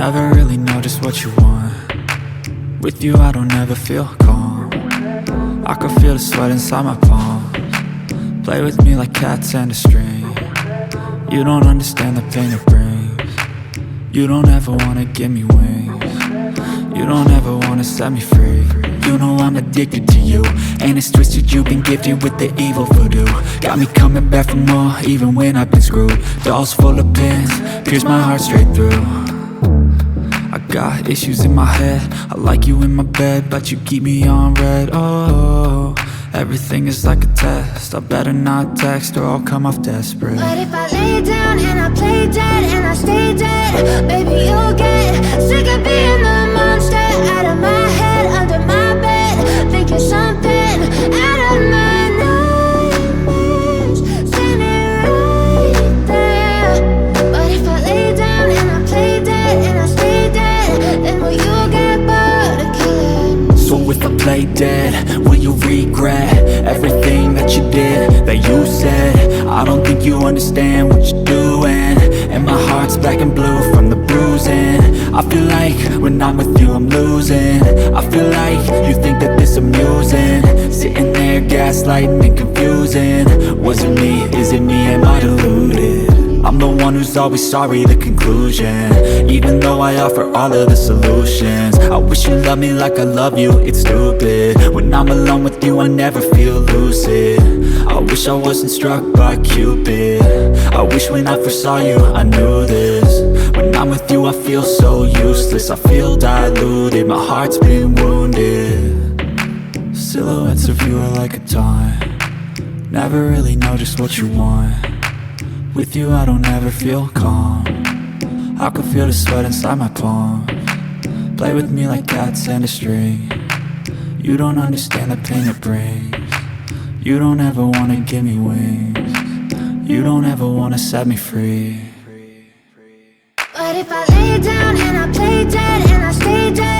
Never really know just what you want. With you I don't ever feel calm. I can feel the sweat inside my palms. Play with me like cats and a string. You don't understand the pain it brings. You don't ever wanna give me wings. You don't ever wanna set me free. You know I'm addicted to you, and it's twisted, you've been gifted with the evil voodoo. Got me coming back for more, even when I've been screwed. Dolls full of pins, pierce my heart straight through. I got issues in my head, I like you in my bed, but you keep me on red. Oh, everything is like a test, I better not text or I'll come off desperate. But if I lay down and I play dead and I stay dead, baby you'll get sick of being the monster out of my head, under my bed, thinking something out of my nightmares, standing right there. But if I lay down and I play dead and I stay dead, then will you get bored of killing? So if I play dead, will you regret everything that you did, that you said? I don't think you understand what you're doing, and my heart's black and blue from the bruising. I feel like when I'm with you I'm losing. I feel like you think that this amusing, sitting there gaslighting and confusing. Was it me? Is it me? Am I deluded? I'm the one who's always sorry, the conclusion. Even though I offer all of the solutions, I wish you loved me like I love you, it's stupid. When I'm alone with you I never feel lucid. I wish I wasn't struck by Cupid. I wish when I first saw you I knew this. When I'm with you I feel so useless, I feel diluted, my heart's been wounded. Silhouettes of you are like a taunt. Never really know just what you want. With you I don't ever feel calm. I can feel the sweat inside my palms. Play with me like cats and a string. You don't understand the pain it brings. You don't ever wanna give me wings. You don't ever wanna set me free. But if I lay down and I play dead and I stay dead,